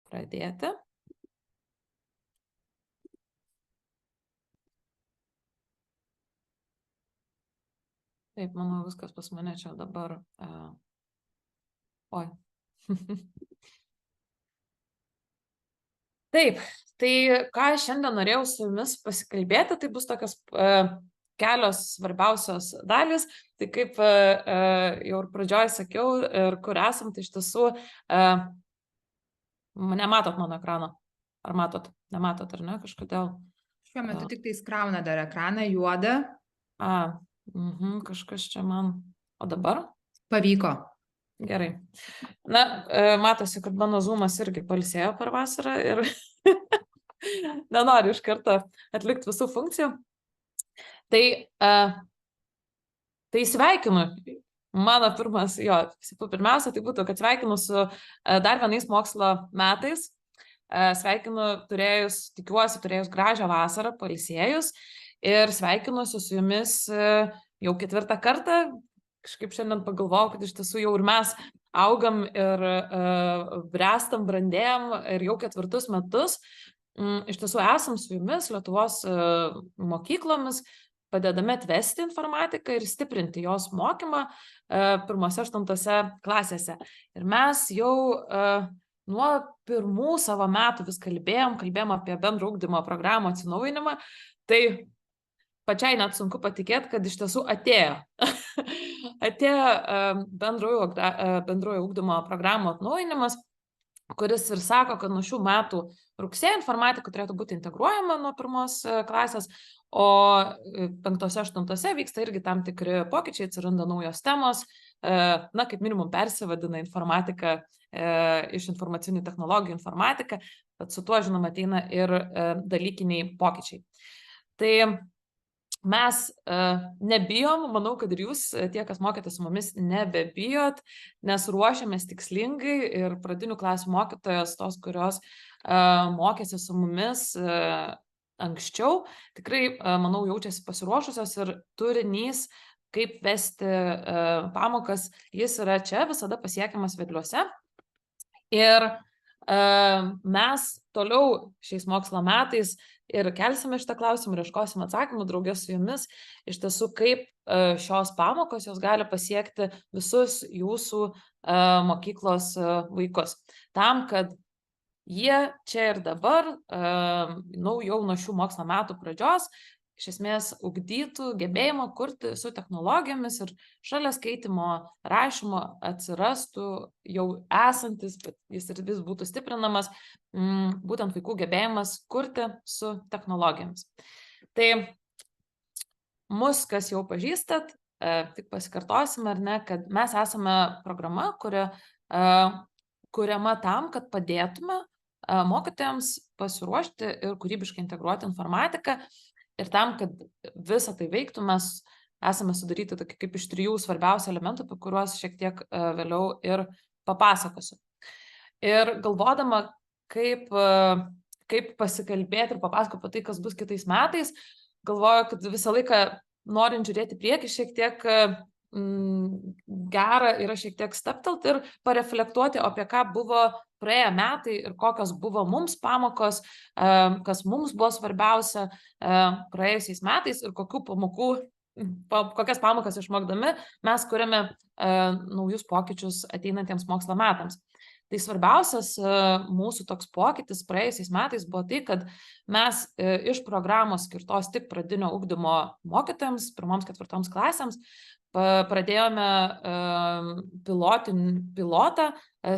pradėti. Taip, manau, viskas pas mane čia dabar. Oi. Taip, tai ką šiandien norėjau su jumis pasikalbėti, tai bus tokios kelios svarbiausios dalis. Tai kaip jau ir pradžioje sakiau, ir kur esam, tai iš tiesų nematot mano ekrano. Ar matot? Nematot, ar ne? Kažkodėl. Šiuo metu tik tai skrauna dar ekraną juodą. Kažkas čia man. O dabar? Pavyko. Gerai. Na, matosi, kad mano Zoomas irgi pailsėjo per vasarą ir nenoriu iš karto atlikti visų funkcijų. Tai sveikinu. Mano pirmiausia, tai būtų, kad sveikinu su dar vienais mokslo metais. Sveikinu tikiuosi turėjus gražią vasarą, pailsėjus. Ir sveikinuosi su jumis jau 4. kartą. Kažkaip šiandien pagalvojau, kad iš tiesų jau ir mes augam ir brestam, brandėjam ir jau 4 metus. Iš tiesų esam su jumis Lietuvos mokyklomis, padedame atvesti informatiką ir stiprinti jos mokymą 1-8 klasėse. Ir mes jau nuo pirmų savo metų vis kalbėjom apie bendro ugdymo programų atsinaujinimą. Tai pačiai net sunku patikėti, kad iš tiesų atėjo bendrojo ugdymo programų atnaujinimas, kuris ir sako, kad nuo šių metų rugsėjo informatika turėtų būti integruojama nuo 1 klasės, o 5-8 vyksta irgi tam tikri pokyčiai, atsiranda naujos temos, kaip minimum persivadina informatika iš informacinių technologijų informatika, bet su tuo, žinoma, ateina ir dalykiniai pokyčiai. Tai mes nebijom, manau, kad ir jūs, tie, kas mokėte su mumis, nebebijot, nes ruošiamės tikslingai ir pradinių klasių mokytojos, tos, kurios mokėsi su mumis anksčiau, tikrai, manau, jaučiasi pasiruošusios ir turinys, kaip vesti pamokas, jis yra čia visada pasiekiamas vedliuose. Ir mes toliau šiais mokslo metais ir kelsime šitą klausimą ir ieškosime atsakymų draugė su jumis, iš tiesų, kaip šios pamokos jos gali pasiekti visus jūsų mokyklos vaikus. Tam, kad jie čia ir dabar, jau nuo šių mokslo metų pradžios, iš esmės ugdytų gebėjimą kurti su technologijomis ir šalia skaitimo, rašymo atsirastų jau esantis, bet jis ir vis būtų stiprinamas, būtent vaikų gebėjimas kurti su technologijomis. Tai mus, kas jau pažįstat, tik pasikartosime, ar ne, kad mes esame programa, kuriama tam, kad padėtume mokytojams pasiruošti ir kūrybiškai integruoti informatiką. Ir tam, kad visą tai veiktų, mes esame sudaryti kaip iš 3 svarbiausių elementų, apie kuriuos šiek tiek vėliau ir papasakosiu. Ir galvodama, kaip pasikalbėti ir papasakoti apie tai, kas bus kitais metais, galvoju, kad visą laiką norint žiūrėti priekį, šiek tiek gera yra šiek tiek stabtelti ir pareflektuoti, apie ką buvo praėję metai ir kokios buvo mums pamokos, kas mums buvo svarbiausia praėjusiais metais ir kokias pamokas išmokdami mes kuriame naujus pokyčius ateinantiems mokslo metams. Tai svarbiausias mūsų toks pokytis praėjusiais metais buvo tai, kad mes iš programos skirtos tik pradinio ugdymo mokytojams, 1-4 klasėms, pradėjome pilotą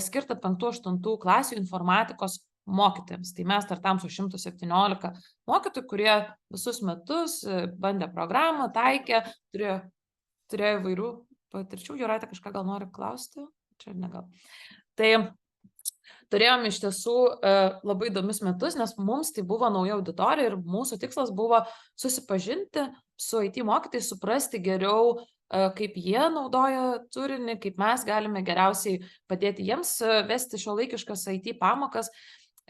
skirtą 5-8 klasių informatikos mokytojams. Tai mes startam su 117 mokytojų, kurie visus metus bandė programą, taikė, turėjo įvairių patirčių. Jūratė, kažką gal nori klausti? Čia negal. Tai turėjome iš tiesų labai įdomius metus, nes mums tai buvo nauja auditorija ir mūsų tikslas buvo susipažinti su IT mokytojais, suprasti geriau, kaip jie naudoja turinį, kaip mes galime geriausiai padėti jiems vesti šiuolaikiškas IT pamokas.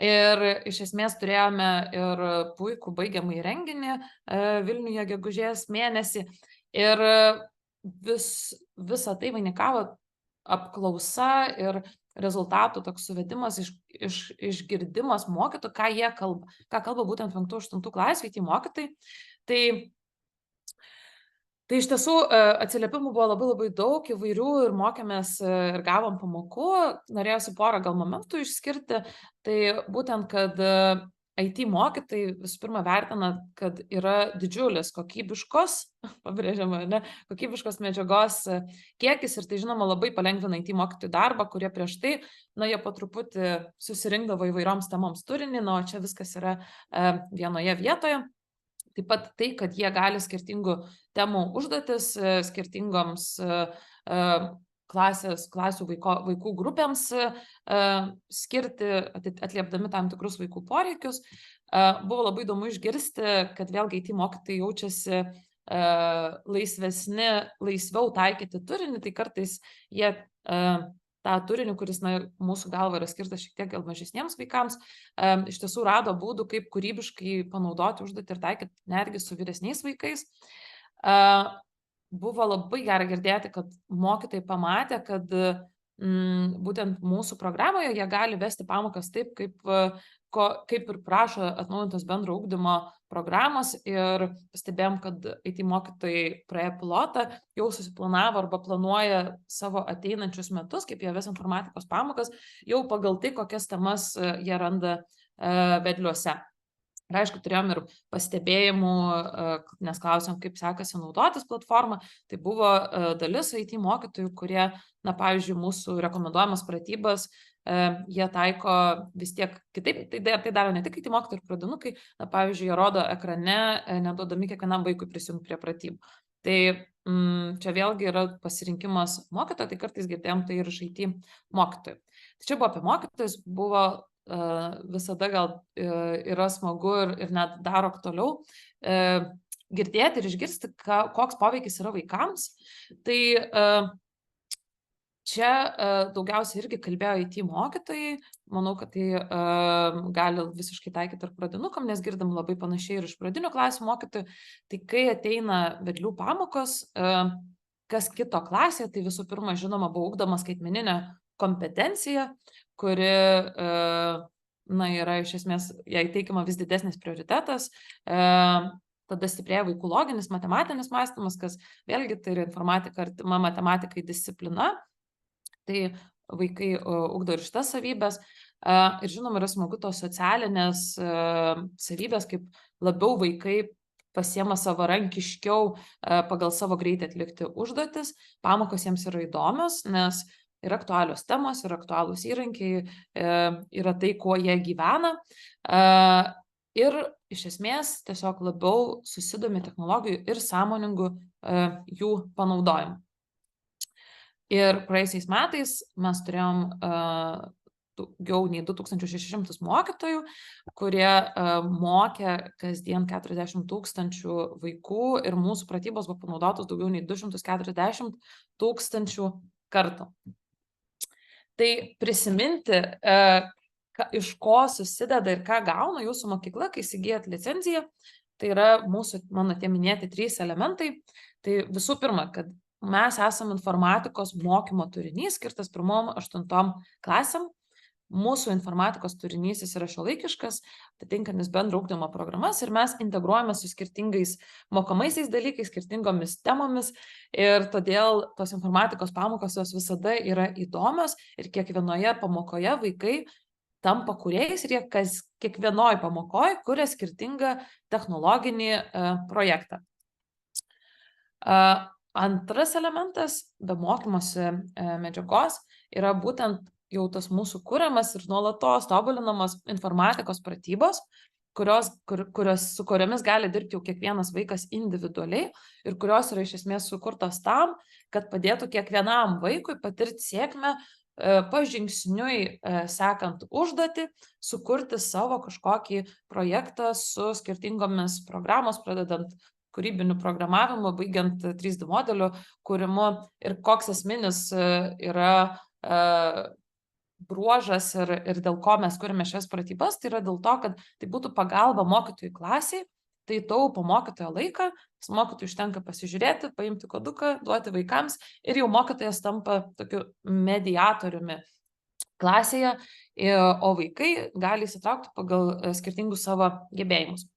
Ir iš esmės turėjome ir puikų baigiamąjį renginį Vilniuje gegužės mėnesį. Ir visą tai vainikavo apklausa ir rezultatų toks suvedimas, išgirdimas mokytojų, ką kalba būtent 5-8 klasių IT mokytojai. Tai iš tiesų atsiliepimų buvo labai daug įvairių ir mokėmės ir gavom pamokų. Norėjosi porą gal momentų išskirti. Tai būtent, kad IT mokytojai visų pirma vertina, kad yra didžiulis kokybiškos, pabrėžiama, ne, kokybiškos medžiagos kiekis ir tai žinoma labai palengvina IT mokytojų darbą, kurie prieš tai, jie po truputį susirinkdavo įvairioms temoms turinį, o čia viskas yra vienoje vietoje. Taip pat tai, kad jie gali skirtingų temų užduotis skirtingoms klasių vaikų grupėms skirti, atliepdami tam tikrus vaikų poreikius. Buvo labai įdomu išgirsti, kad vėlgi IT mokytojai jaučiasi laisviau taikyti turinį, tai kartais jie tą turinį, kuris mūsų galva yra skirtas šiek tiek gal mažesniems vaikams, iš tiesų rado būdų, kaip kūrybiškai panaudoti užduotį ir taikyti netgi su vyresniais vaikais. Buvo labai gera girdėti, kad mokytojai pamatė, kad būtent mūsų programoje jie gali vesti pamokas taip, kaip ir prašo atnaujintos bendro ugdymo programos ir pastebėjom, kad IT mokytojai praėję pilotą jau susiplanavo arba planuoja savo ateinančius metus, kaip jie ves informatikos pamokas, jau pagal tai, kokias temas jie randa vedliuose. Ir aišku, turėjom ir pastebėjimų, nes klausėm, kaip sekasi naudotis platformą. Tai buvo dalis IT mokytojų, kurie, pavyzdžiui, mūsų rekomenduojamas pratybas, jie taiko vis tiek kitaip. Tai daro ne tik IT mokytojai ir pradinukai, pavyzdžiui, jie rodo ekrane, neduodami kiekvienam vaikui prisijungti prie pratybų. Tai čia vėlgi yra pasirinkimas mokytojo, tai kartais girdėjom tai ir iš IT mokytojų. Tai čia buvo apie mokytojus, buvo visada gal yra smagu ir net dar aktualiau girdėti ir išgirsti, koks poveikis yra vaikams. Tai čia daugiausiai irgi kalbėjo IT mokytojai. Manau, kad tai gali visiškai taikyti ir pradinukam, nes girdim labai panašiai ir iš pradinių klasių mokytojų. Tai kai ateina vedlių pamokos, kas kito klasėje, tai visų pirma, žinoma, buvo ugdoma skaitmeninė kompetencija, kuri yra iš esmės, jai teikiama vis didesnis prioritetas, tada stiprėja vaikų loginis, matematinis mąstymas, kas vėlgi tai yra informatika artima matematikai disciplina, tai vaikai ugdo ir šitas savybės. Ir žinoma, yra smagu tos socialinės savybės, kaip labiau vaikai pasiema savarankiškiau pagal savo greitį atlikti užduotis, pamokos jiems yra įdomios, nes yra aktualios temos, yra aktualūs įrankiai, yra tai, kuo jie gyvena. Ir iš esmės tiesiog labiau susidomi technologijų ir sąmoningų jų panaudojimu. Ir praėjusiais metais mes turėjom daugiau nei 2600 mokytojų, kurie mokė kasdien 40 000 vaikų ir mūsų pratybos buvo panaudotos daugiau nei 240 000 kartų. Tai prisiminti, iš ko susideda ir ką gauna jūsų mokykla, kai įsigijat licenciją, tai yra mano tie minėti 3 elementai. Tai visų pirma, kad mes esame informatikos mokymo turinys, skirtas 1-8 klasėm. Mūsų informatikos turinys jis yra šiuolaikiškas, atitinkantis bendro ugdymo programas ir mes integruojame su skirtingais mokomaisiais dalykais, skirtingomis temomis ir todėl tos informatikos pamokos jos visada yra įdomios ir kiekvienoje pamokoje vaikai tampa kūrėjais ir jie kiekvienoje pamokoje kuria skirtingą technologinį projektą. Antras elementas be mokymosi medžiagos yra būtent jau tas mūsų kuriamas ir nuolatos tobulinamos informatikos pratybos, su kuriomis gali dirbti jau kiekvienas vaikas individualiai ir kurios yra iš esmės sukurtos tam, kad padėtų kiekvienam vaikui patirti sėkmę pažingsniui sekant užduotį, sukurti savo kažkokį projektą su skirtingomis programos, pradedant kūrybiniu programavimu, baigiant 3D modelių kūrimu ir koks esminis yra bruožas ir dėl ko mes kuriame šias pratybas, tai yra dėl to, kad tai būtų pagalba mokytojų klasiai, tai taupo mokytojo laiką, mokytojui užtenka pasižiūrėti, paimti koduką, duoti vaikams ir jau mokytojas tampa tokiu mediatoriumi klasėje, o vaikai gali įsitraukti pagal skirtingus savo gebėjimus.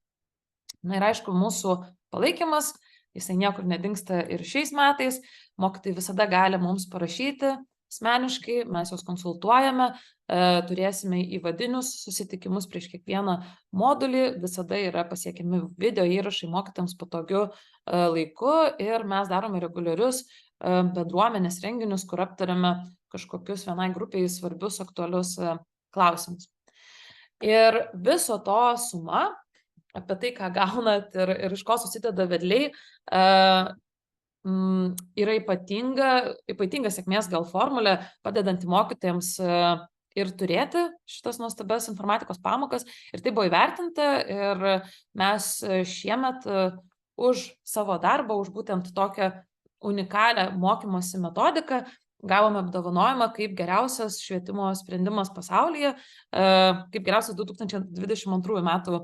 Na ir aišku, mūsų palaikymas, jisai niekur nedingsta ir šiais metais. Mokytojai visada gali mums parašyti asmeniškai, mes juos konsultuojame, turėsime įvadinius susitikimus prieš kiekvieną modulį, visada yra pasiekiami video įrašai mokytojams patogiu laiku ir mes darome reguliarius bendruomenės renginius, kur aptariame kažkokius vienai grupiai svarbius, aktualius klausimus. Ir viso to suma, apie tai, ką gaunat ir iš ko susideda vedliai, yra ypatinga sėkmės gal formulė, padedanti mokytojams ir turėti šitas nuostabias informatikos pamokas. Ir tai buvo įvertinta ir mes šiemet už savo darbą, už būtent tokią unikalią mokymosi metodiką gavome apdovanojimą kaip geriausias švietimo sprendimas pasaulyje, kaip geriausias 2022 metų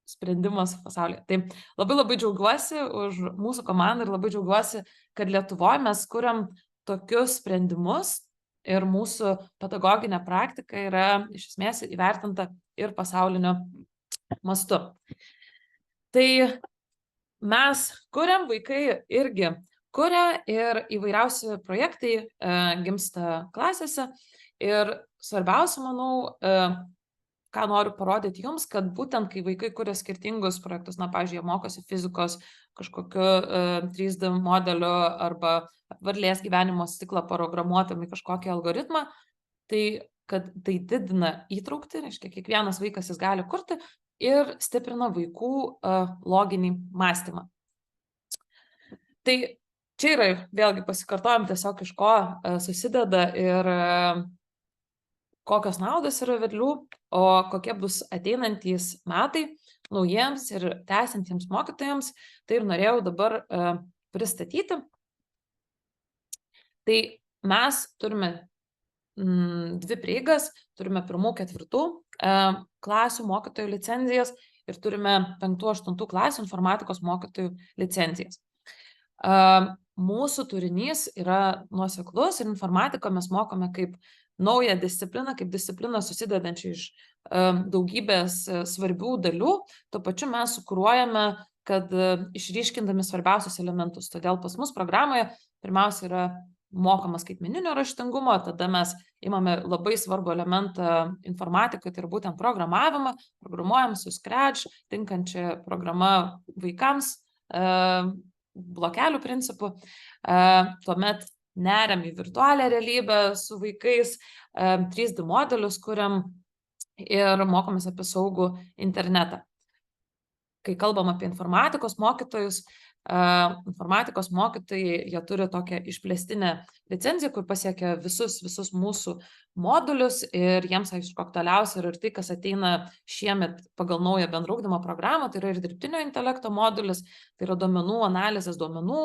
sprendimas pasaulyje. Tai labai džiaugiuosi už mūsų komandą ir labai džiaugiuosi, kad Lietuvoje mes kuriam tokius sprendimus ir mūsų pedagoginė praktika yra iš esmės įvertinta ir pasauliniu mastu. Tai mes kuriam, vaikai irgi kuria ir įvairiausi projektai gimsta klasėse ir svarbiausia, manau, ką noriu parodyti jums, kad būtent kai vaikai kuria skirtingus projektus, na, pavyzdžiui, jie mokosi fizikos kažkokiu 3D modeliu arba varlės gyvenimo ciklą programuotami kažkokį algoritmą, tai kad tai didina įtraukti, reiškia, kiekvienas vaikas jis gali kurti ir stiprina vaikų loginį mąstymą. Tai čia yra, vėlgi pasikartojam tiesiog iš ko susideda ir kokios naudos yra vedlių, o kokie bus ateinantys metai naujiems ir tęsiantiems mokytojams, tai ir norėjau dabar pristatyti. Tai mes turime dvi prieigas, turime 1-4 klasių mokytojų licenzijas ir turime 5-8 klasių informatikos mokytojų licenzijas. Mūsų turinys yra nuoseklus ir informatiką mes mokome kaip naują discipliną, kaip discipliną susidedančią iš daugybės svarbių dalių, tuo pačiu mes sukuruojame, kad išryškindami svarbiausius elementus. Todėl pas mus programoje pirmiausia yra mokamas skaitmeninio raštingumo, tada mes imame labai svarbų elementą informatiką, tai yra būtent programavimą, programuojam su Scratch, tinkančią programą vaikams, blokelių principų, tuomet neriam į virtualią realybę su vaikais, 3D modelius kuriam ir mokomės apie saugų internetą. Kai kalbam apie informatikos mokytojus, informatikos mokytojai, jie turi tokią išplėstinę licenciją, kur pasiekia visus mūsų modulius ir jiems, aišku, aktualiausia ir tai, kas ateina šiemet pagal naują bendro ugdymo programą, tai yra ir dirbtinio intelekto modulis, tai yra duomenų analizės duomenų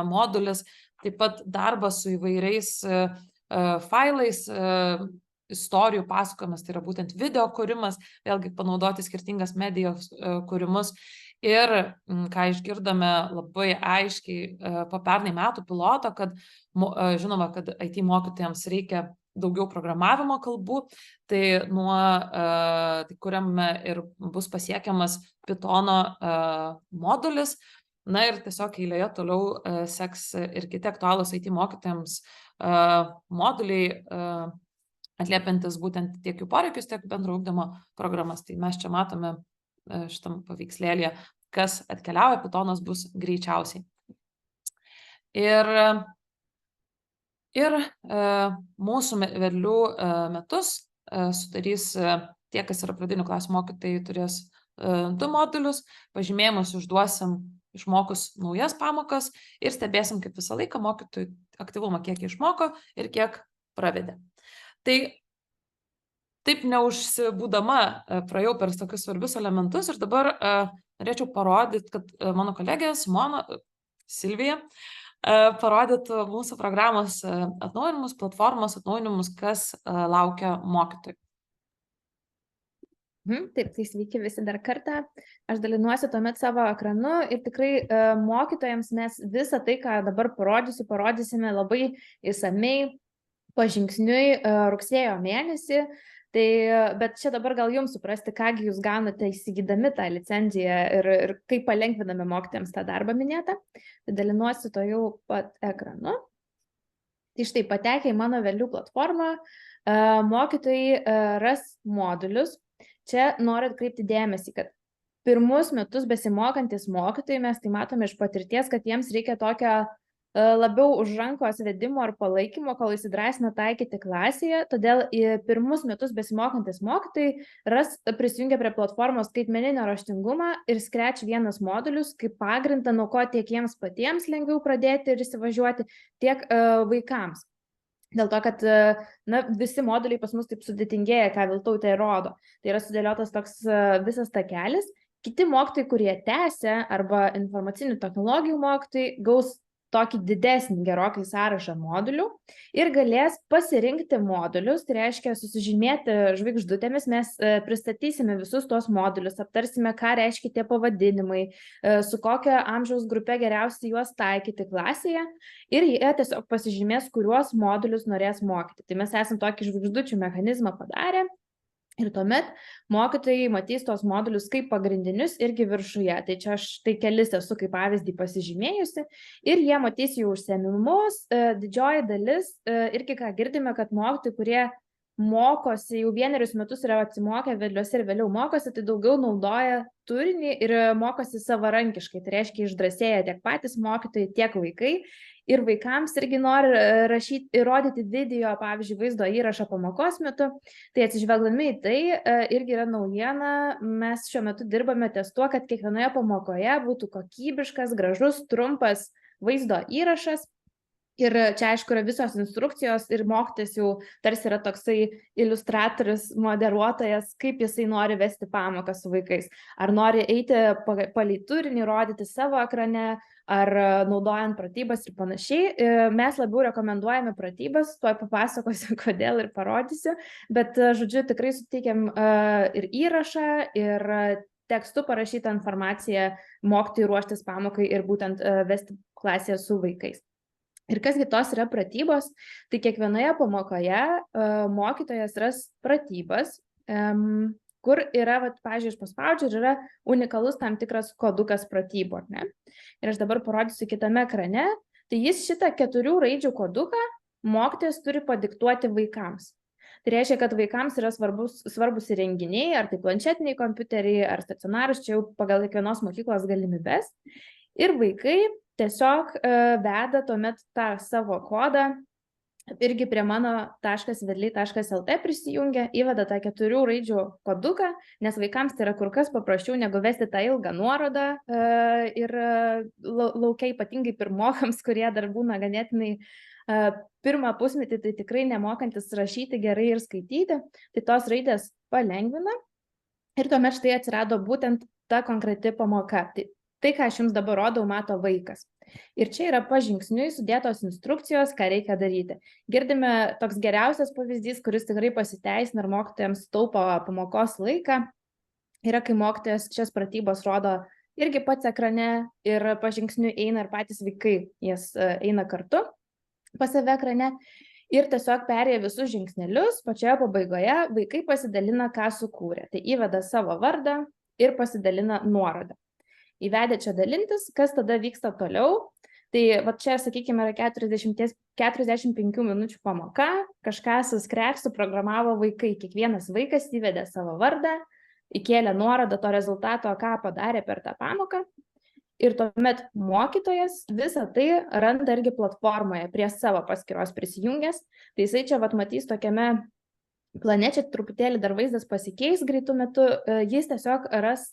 modulis, taip pat darbas su įvairiais failais, istorijų pasakojimas, tai yra būtent video kūrimas, vėlgi panaudoti skirtingas medijos kūrimus. Ir ką išgirdome labai aiškiai po pernai metų piloto, kad žinoma, kad IT mokytojams reikia daugiau programavimo kalbų, tai tai kuriame ir bus pasiekiamas Pythono modulis. Na ir tiesiog eilėje toliau seks ir kiti aktualūs IT mokytojams moduliai, atliepiantis būtent tiek jų poreikius, tiek bendro ugdymo programas. Tai mes čia matome šitam paveikslėlėje, kas atkeliauja, Pythonas bus greičiausiai. Ir mūsų vedlių metus sudarys tie, kas yra pradinių klasių mokytojai, turės 2 modulius, pažymėjimus užduosim išmokus naujas pamokas ir stebėsim kaip visą laiką mokytojų aktyvumą, kiek išmoko ir kiek pravedė. Tai taip neužsibūdama praėjau per tokius svarbius elementus ir dabar norėčiau parodyti, kad mano kolegė Silvija parodytų mūsų programos atnaujinimus, platformos atnaujinimus, kas laukia mokytojų. Taip, tai sveiki visi dar kartą. Aš dalinuosi tuomet savo ekranu ir tikrai mokytojams mes visą tai, ką dabar parodysime labai išsamei pažingsniui rugsėjo mėnesį. Tai, bet čia dabar gal jums suprasti, kągi jūs gaunate įsigydami tą licenciją ir kaip palengviname mokytojams tą darbą minėtą. Tai dalinuosi to jau pat ekranu. Tai štai patekę į mano Velių platformą, mokytojai ras modulius. Čia noriu atkreipti dėmesį, kad pirmus metus besimokantis mokytojai, mes tai matome iš patirties, kad jiems reikia tokio labiau už rankos vedimo ar palaikymo, kol įsidrąsina taikyti klasėje. Todėl pirmus metus besimokantis mokytojai prisijungia prie platformos skaitmeninio raštingumą ir Scratch vienas modulius kaip pagrindą, nuo ko tiek jiems patiems lengviau pradėti ir įsivažiuoti, tiek vaikams. Dėl to, kad visi moduliai pas mus taip sudėtingėja, ką Viltautė rodo. Tai yra sudėliotas toks visas takelis. Kiti mokytojai, kurie tęsia, arba informacinių technologijų mokytojai, gaus tokį didesnį gerokai sąrašą modulių ir galės pasirinkti modulius, tai reiškia susižymėti žvaigždutėmis, mes pristatysime visus tuos modulius, aptarsime, ką reiškia tie pavadinimai, su kokia amžiaus grupe geriausiai juos taikyti klasėje ir jie tiesiog pasižymės, kuriuos modulius norės mokyti. Tai mes esam tokį žvaigždučių mechanizmą padarę. Ir tuomet mokytojai matys tos modulius kaip pagrindinius irgi viršuje. Tai čia aš tai kelis esu kaip pavyzdį pasižymėjusi. Ir jie matys jų užsiėmimus. Didžioji dalis, irgi ką girdime, kad mokytojai, kurie mokosi, jau vienerius metus yra apsimokę Veliuose ir vėliau mokosi, tai daugiau naudoja turinį ir mokosi savarankiškai. Tai reiškia, išdrąsėja tiek patys mokytojai, tiek vaikai. Ir vaikams irgi nori rodyti video, pavyzdžiui, vaizdo įrašą pamokos metu. Tai atsižvelgdami į tai, irgi yra naujiena, mes šiuo metu dirbame ties tuo, kad kiekvienoje pamokoje būtų kokybiškas, gražus, trumpas vaizdo įrašas. Ir čia, aišku, yra visos instrukcijos ir mokytojas jau tarsi yra toksai iliustratorius, moderuotojas, kaip jisai nori vesti pamoką su vaikais. Ar nori eiti palei turinį, rodyti savo ekrane, ar naudojant pratybas ir panašiai. Mes labiau rekomenduojame pratybas, tuoj papasakosiu, kodėl ir parodysiu, bet, žodžiu, tikrai suteikiam ir įrašą, ir tekstu parašytą informaciją mokytojui ruoštis pamokai ir būtent vesti klasėje su vaikais. Ir kasgi tos yra pratybos, tai kiekvienoje pamokoje mokytojas ras pratybas, kur yra, pavyzdžiui, aš paspaudžiu ir yra unikalus tam tikras kodukas pratybų, ar ne? Ir aš dabar parodysiu kitame ekrane, tai jis šitą 4 raidžių koduką mokytojas turi padiktuoti vaikams. Tai reiškia, kad vaikams yra svarbus įrenginiai, ar tai planšetiniai kompiuteriai, ar stacionarus, čia jau pagal kiekvienos mokyklos galimybes. Ir vaikai tiesiog veda tuomet tą savo kodą, irgi prie mano .vedliai.lt prisijungia, įveda tą 4 raidžių koduką, nes vaikams tai yra kur kas paprasčiau negu vesti tą ilgą nuorodą ir laukia ypatingai pirmokams, kurie dar būna ganėtinai pirmą pusmetį, tai tikrai nemokantis rašyti gerai ir skaityti, tai tos raidės palengvina ir tuomet štai atsirado būtent ta konkreti pamoka. Tai, ką aš jums dabar rodau, mato vaikas. Ir čia yra pažingsniui sudėtos instrukcijos, ką reikia daryti. Girdime toks geriausias pavyzdys, kuris tikrai pasiteisina ir mokytojams taupo pamokos laiką. Yra, kai mokytojas šias pratybos rodo irgi pats ekrane ir pažingsniui eina ir patys vaikai, jas eina kartu pas save ekrane. Ir tiesiog perėję visus žingsnelius, pačioje pabaigoje vaikai pasidalina, ką sukūrė. Tai įveda savo vardą ir pasidalina nuorodą. Įvedę čia dalintis, kas tada vyksta toliau. Tai va čia, sakykime, yra 45 minučių pamoka, kažką su Scratch suprogramavo vaikai, kiekvienas vaikas įvedė savo vardą, įkėlė nuorodą to rezultato, ką padarė per tą pamoką. Ir tuomet mokytojas visą tai randa irgi platformoje prie savo paskyros prisijungęs. Tai jisai čia matys tokiame plane, čia truputėlį dar vaizdas pasikeis greitų metu, jis tiesiog ras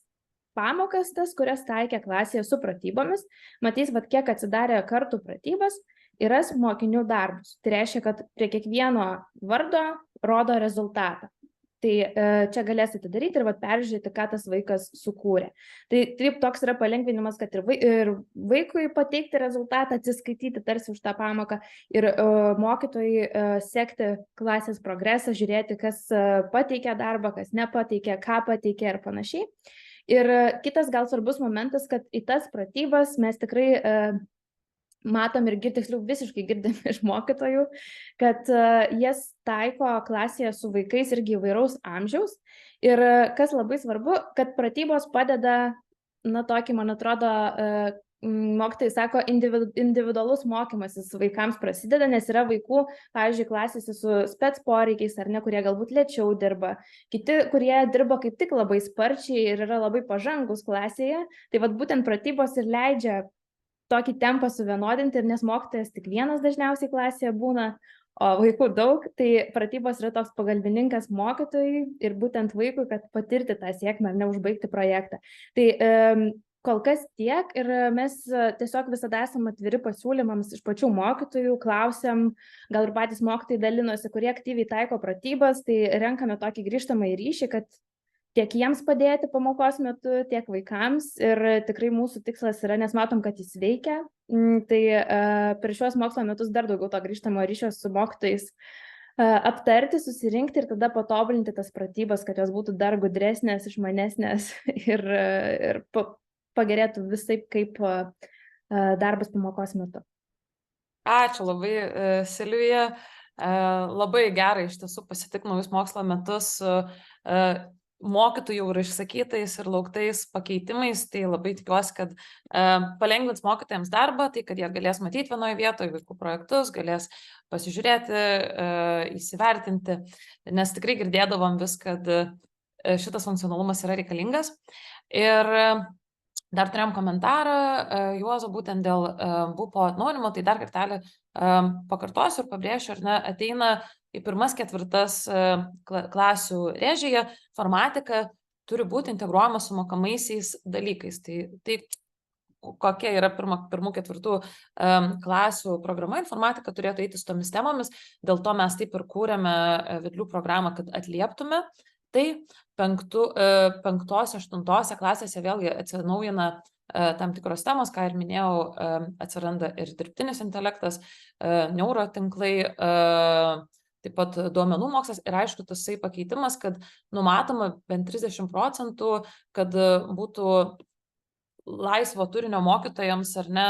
pamokas tas, kurias taikė klasėje su pratybomis, matys, kiek atsidarė kartų pratybas ir ras mokinių darbus. Tai reiškia, kad prie kiekvieno vardo rodo rezultatą. Tai čia galės atidaryti ir peržiūrėti, ką tas vaikas sukūrė. Tai taip toks yra palengvinimas, kad ir vaikui pateikti rezultatą, atsiskaityti tarsi už tą pamoką ir mokytojai sekti klasės progresą, žiūrėti, kas pateikė darbą, kas nepateikė, ką pateikė ir panašiai. Ir kitas gal svarbus momentas, kad į tas pratybas mes tikrai matom ir tiksliau visiškai girdim iš mokytojų, kad jas taiko klasėje su vaikais irgi įvairaus amžiaus. Ir kas labai svarbu, kad pratybos padeda, tokį, man atrodo, mokytojai sako, individualus mokymasis vaikams prasideda, nes yra vaikų, pavyzdžiui, klasėse su spec poreikiais ar ne, kurie galbūt lėčiau dirba, kiti, kurie dirba kaip tik labai sparčiai ir yra labai pažangus klasėje. Tai vat būtent pratybos ir leidžia tokį tempą suvienodinti, nes mokytojas tik vienas dažniausiai klasėje būna, o vaikų daug, tai pratybos yra toks pagalbininkas mokytojui ir būtent vaikui, kad patirti tą sėkmę ar neužbaigti projektą. Tai kol kas tiek ir mes tiesiog visada esame atviri pasiūlymams iš pačių mokytojų, klausiam, gal ir patys mokytojai dalinosi, kurie aktyviai taiko pratybas, tai renkame tokį grįžtamą ryšį, kad tiek jiems padėti pamokos metu, tiek vaikams ir tikrai mūsų tikslas yra, nes matom, kad jis veikia, tai per šiuos mokslo metus dar daugiau to grįžtamo ryšio su mokytojais aptarti, susirinkti ir tada patobulinti tas pratybas, kad jos būtų dar gudresnės, išmanesnės ir pagerėtų visaip kaip darbas pamokos metu. Ačiū labai, Silvija. Labai gerai iš tiesų pasitikti naujus mokslo metus su mokytojų ir išsakytais ir lauktais pakeitimais. Tai labai tikiuosi, kad palengvins mokytojams darbą, tai kad jie galės matyti vienoje vietoje vaikų projektus, galės pasižiūrėti, įsivertinti, nes tikrai girdėdavom vis, kad šitas funkcionalumas yra reikalingas. Ir dar turėjom komentarą, Juozo, būtent dėl BUPO atnaujinimo, tai dar kartelį pakartosiu ir pabrėšiu, ar ne, ateina į 1-4 klasių rėžyje, informatika turi būti integruojama su mokamaisiais dalykais. Tai kokia yra 1-4 klasių programa, informatika turėtų eiti su tomis temomis, dėl to mes taip ir kūrėme vedlių programą, kad atlieptume. Tai 5-8 klasėse vėlgi atsinaujina tam tikros temos, ką ir minėjau, atsiranda ir dirbtinis intelektas, neurotinklai, taip pat duomenų mokslas ir aišku tasai pakeitimas, kad numatoma bent 30%, kad būtų laisvo turinio mokytojams ar ne,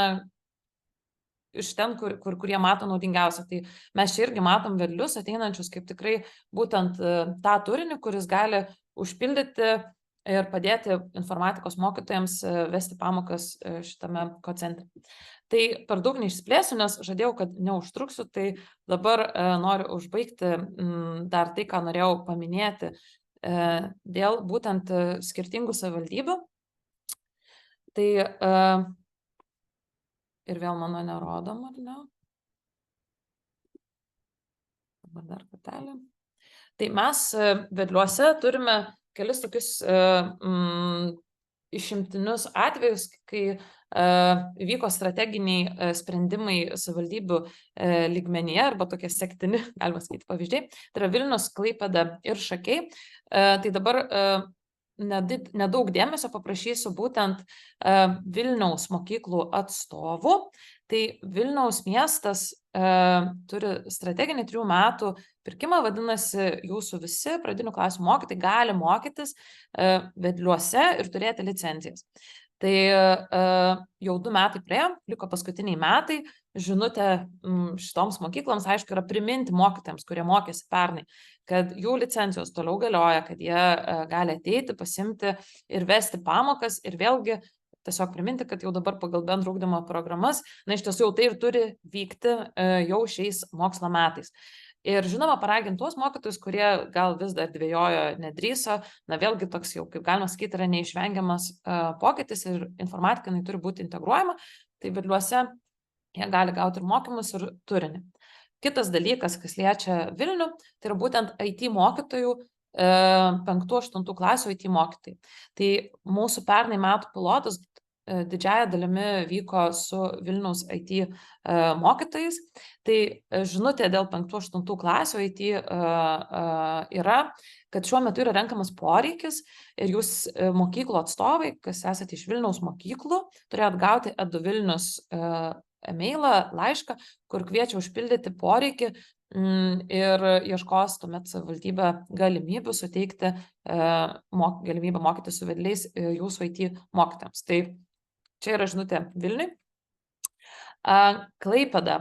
iš ten, kur jie mato naudingiausia. Tai mes čia irgi matom vedlius ateinančius kaip tikrai būtent tą turinį, kuris gali užpildyti ir padėti informatikos mokytojams vesti pamokas šitame kocentre. Tai per daug neišsiplėsiu, nes žadėjau, kad neužtruksiu, tai dabar noriu užbaigti dar tai, ką norėjau paminėti dėl būtent skirtingų savivaldybių. Tai ir vėl mano nerodom, ar ne? Dabar dar kartelį. Tai mes vedliuose turime kelis tokius išimtinius atvejus, kai vyko strateginiai sprendimai savivaldybių lygmenyje arba tokie sektini, galima sakyti, pavyzdžiai. Tai yra Vilnius, Klaipėda ir Šakiai. Tai dabar nedaug dėmesio paprašysiu būtent Vilniaus mokyklų atstovų. Tai Vilniaus miestas turi strateginį 3 metų pirkimą, vadinasi, jūsų visi pradinių klasių mokytojai gali mokytis vedliuose ir turėti licencijas. Tai jau 2 metai praėjo, liko paskutiniai metai, žinutė šitoms mokykloms, aišku, yra priminti mokytojams, kurie mokėsi pernai, kad jų licencijos toliau galioja, kad jie gali ateiti, pasimti ir vesti pamokas ir vėlgi tiesiog priminti, kad jau dabar pagal bendro ugdymo programas, iš tiesų jau tai ir turi vykti jau šiais mokslo metais. Ir žinoma, paraginti tuos mokytojus, kurie gal vis dar dvejojo, nedrįso, vėlgi toks jau, kaip galima sakyti, yra neišvengiamas pokytis ir informatika turi būti integruojama, tai vedliuose jie gali gauti ir mokymus, ir turinį. Kitas dalykas, kas liečia Vilnių, tai yra būtent IT mokytojų, 5-8 klasių IT mokytojai. Tai mūsų pernai metų pilotas didžiąją dalimi vyko su Vilniaus IT mokytojais. Tai žinutė dėl 5-8 klasių IT yra, kad šiuo metu yra renkamas poreikis ir jūs mokyklų atstovai, kas esate iš Vilniaus mokyklų, turėjot gauti Edu Vilnius e-mailą, laišką, kur kviečia užpildyti poreikį ir ieškos tuomet savivaldybė galimybių suteikti galimybę mokyti su vedliais jūsų IT mokytojams. Tai čia yra žinutė Vilniui. Klaipėda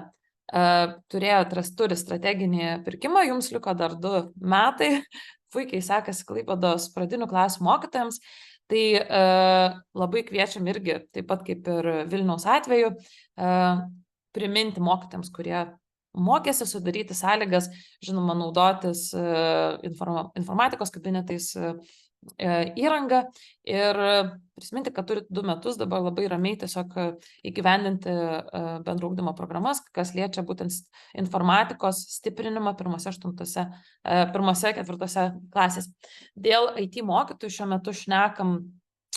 turi strateginį pirkimą, jums liko dar 2 metai, puikiai sekasi Klaipėdos pradinių klasių mokytojams, tai labai kviečiam irgi, taip pat kaip ir Vilniaus atveju, priminti mokytojams, kurie mokėsi, sudaryti sąlygas, žinoma, naudotis informatikos kabinetais įrangą ir prisiminti, kad turit 2 metus dabar labai ramiai tiesiog įgyvendinti bendro ugdymo programas, kas liečia būtent informatikos stiprinimą 1-4 klasės. Dėl IT mokytojų šiuo metu šnekam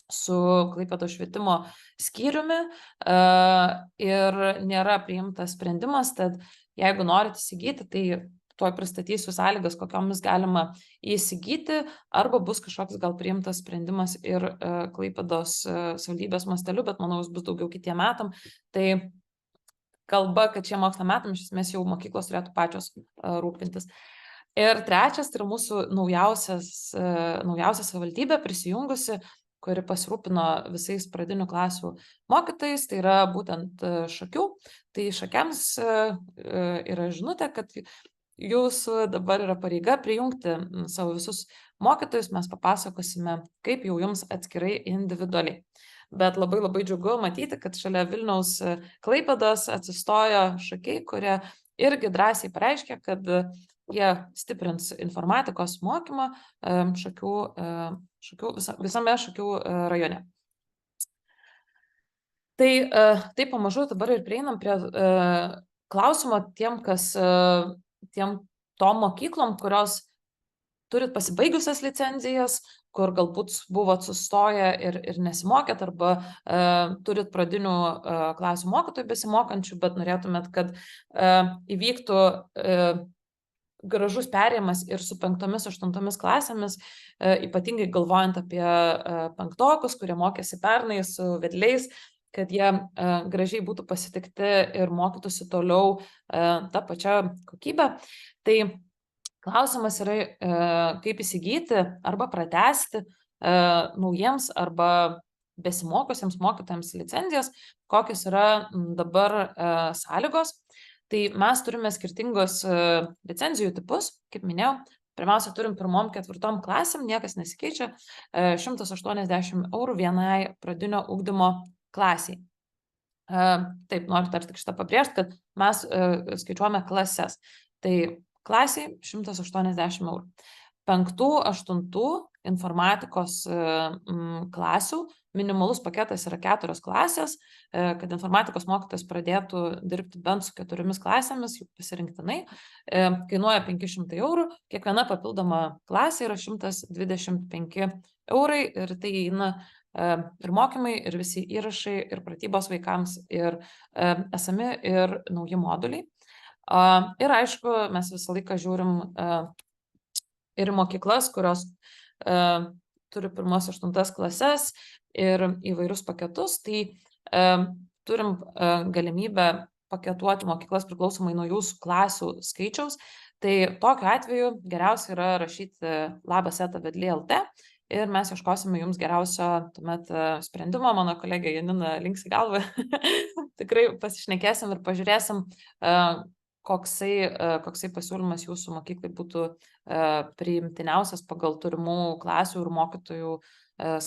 su Klaipėdos švietimo skyriumi ir nėra priimtas sprendimas, tad jeigu norite įsigyti, tai tuoj pristatysiu sąlygas, kokiomis galima įsigyti, arba bus kažkoks gal priimtas sprendimas ir Klaipėdos savivaldybės masteliu, bet manau, jis bus daugiau kitiem metam. Tai kalba, kad šie mokslo metam iš esmės jau mokyklos turėtų pačios rūpintis. Ir trečias, tai yra mūsų naujausia savivaldybė prisijungusi, kuri pasirūpino visais pradinių klasių mokytojais, tai yra būtent Šakių. Tai Šakiams yra žinutė, kad jūsų dabar yra pareiga prijungti savo visus mokytojus, mes papasakosime, kaip jau jums atskirai individualiai. Bet labai labai džiugu matyti, kad šalia Vilniaus Klaipėdos atsistojo Šakiai, kurie irgi drąsiai pareiškė, kad jie stiprins informatikos mokymą visame Šakių rajone. Tai pamažu dabar ir prieinam prie klausimo tiem tom mokyklom, kurios turit pasibaigusias licenzijas, kur galbūt buvot sustoję ir nesimokėt, arba turit pradinių klasių mokytojų besimokančių, bet norėtumėt, kad įvyktų gražus perėjimas ir su 5-8 klasėmis, ypatingai galvojant apie 5-okus, kurie mokėsi pernai su vedliais, kad jie gražiai būtų pasitikti ir mokytųsi toliau tą pačią kokybę. Tai klausimas yra, kaip įsigyti arba pratęsti naujiems arba besimokusiems mokytojams licenzijas, kokios yra dabar sąlygos. Tai mes turime skirtingus licenzijų tipus, kaip minėjau. Pirmiausia, turim 1-4 klasėm, niekas nesikeičia, 180 € vienai pradinio ugdymo klasiai. Taip, noriu dar tik šitą pabrėžti, kad mes skaičiuojame klases. Tai klasiai 180 €. 5-8 informatikos klasių minimalus paketas yra 4 klasės, kad informatikos mokytojas pradėtų dirbti bent su 4 klasėmis, jų pasirinktinai, kainuoja 500 €, kiekviena papildoma klasė yra 125 € ir tai įeina ir mokymai, ir visi įrašai, ir pratybos vaikams, ir esami, ir nauji moduliai. Ir aišku, mes visą laiką žiūrim ir mokyklas, kurios turi 1-8 klases ir įvairius paketus, tai turim galimybę paketuoti mokyklas priklausomai nuo jūsų klasių skaičiaus. Tai tokiu atveju geriausia yra rašyti labas@vedliai.lt ir mes ieškosime jums geriausio tuomet sprendimo. Mano kolegė Janina linksi galvą. Tikrai pasišnekėsim ir pažiūrėsim, koksai pasiūlymas jūsų mokyklai būtų priimtiniausias pagal turimų klasių ir mokytojų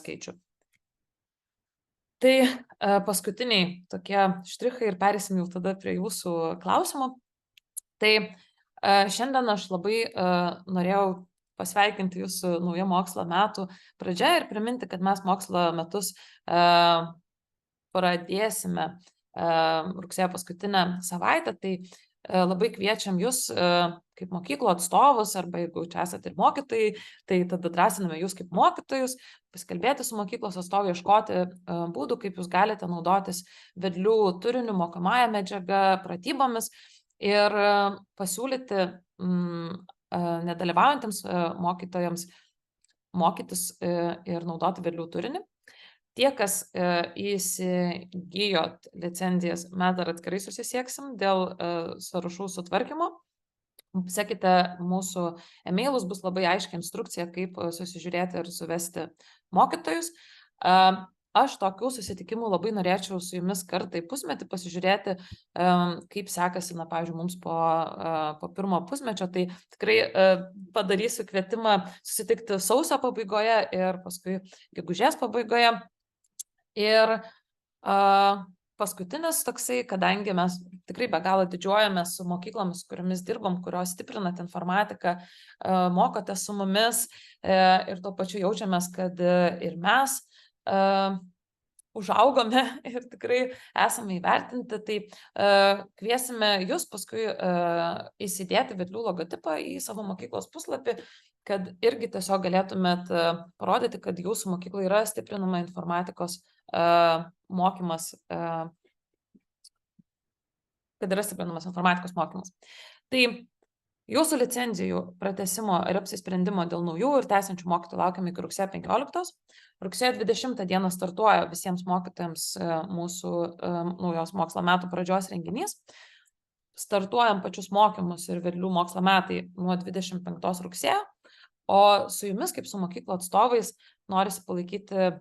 skaičių. Tai paskutiniai tokie štrichai ir perėsim jau tada prie jūsų klausimų. Tai šiandien aš labai norėjau pasveikinti jūsų naują mokslo metų pradžią ir priminti, kad mes mokslo metus pradėsime rugsėjo paskutinę savaitę. Tai labai kviečiam jūs kaip mokyklų atstovus, arba jeigu čia esate ir mokytojai, tai tada drąsiname jūs kaip mokytojus, pasikalbėti su mokyklos atstovu, ieškoti būdų, kaip jūs galite naudotis vedlių turiniu, mokomąją medžiagą, pratybomis ir pasiūlyti nedalyvaujantiems mokytojams mokytis ir naudoti vedlių turinį. Tie, kas įsigijot licenzijas, mes dar atskirai susisieksim dėl sąrašų sutvarkymo. Sekite mūsų emailus, bus labai aiškia instrukcija, kaip susižiūrėti ir suvesti mokytojus. aš tokių susitikimų labai norėčiau su jumis kartą į pusmetį pasižiūrėti, kaip sekasi, na, pavyzdžiui, mums po pirmo pusmečio. Tai tikrai padarysiu kvietimą susitikti sausio pabaigoje ir paskui gegužės pabaigoje. Ir paskutinis toksai, kadangi mes tikrai be galo didžiuojamės su mokyklomis, kuriomis dirbam, kurios stiprinat informatiką, mokotės su mumis ir tuo pačiu jaučiamės, kad ir mes užaugome ir tikrai esame įvertinti, tai kviesime jūs paskui įsidėti Vedlių logotipą į savo mokyklos puslapį, kad irgi tiesiog galėtumėt parodyti, kad jūsų mokykla yra stiprinama informatikos mokymas, kad yra stiprinamas informatikos mokymas. Tai jūsų licenzijų pratęsimo ir apsisprendimo dėl naujų ir tęsiančių mokytojų laukiame iki rugsėjo 15. Rugsėjo 20 dieną startuoja visiems mokytojams mūsų naujos mokslo metų pradžios renginys. Startuojam pačius mokymus ir Vedlių mokslo metai nuo 25 rugsėjo. O su jumis, kaip su mokyklo atstovais, norisi palaikyti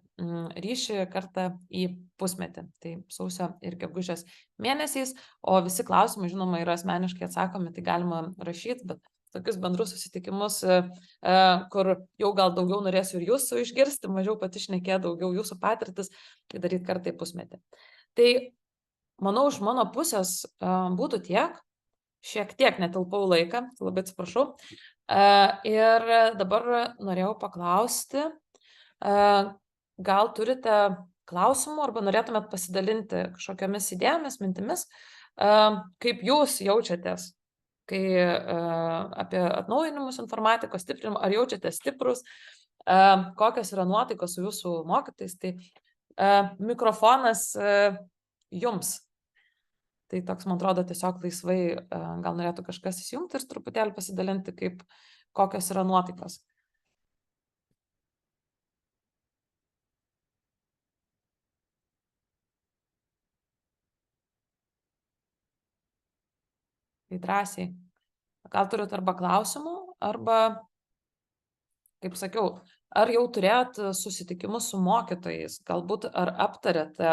ryšį kartą į pusmetį. Tai sausio ir gegužės mėnesiais, o visi klausimai, žinoma, yra asmeniškai atsakomi, tai galima rašyti, bet tokius bendrus susitikimus, kur jau gal daugiau norėsiu ir jūsų išgirsti, mažiau pati šnekė, daugiau jūsų patirtis, tai daryti kartą į pusmetį. Tai, manau, iš mano pusės būtų tiek. Šiek tiek netilpau laiką, labai atsiprašau. Ir dabar norėjau paklausti, gal turite klausimų arba norėtumėt pasidalinti kažkokiamis idėjomis, mintimis, kaip jūs jaučiatės, kai apie atnaujinimus informatikos stiprinimą, ar jaučiatės stiprus, kokios yra nuotaikos su jūsų mokytojais, tai mikrofonas jums. Tai toks, man atrodo, tiesiog laisvai gal norėtų kažkas įsijungti ir truputėlį pasidalinti, kokios yra nuotaikos. Tai drąsiai. Gal turit arba klausimų, arba, kaip sakiau, ar jau turėjot susitikimus su mokytojais, galbūt ar aptarėte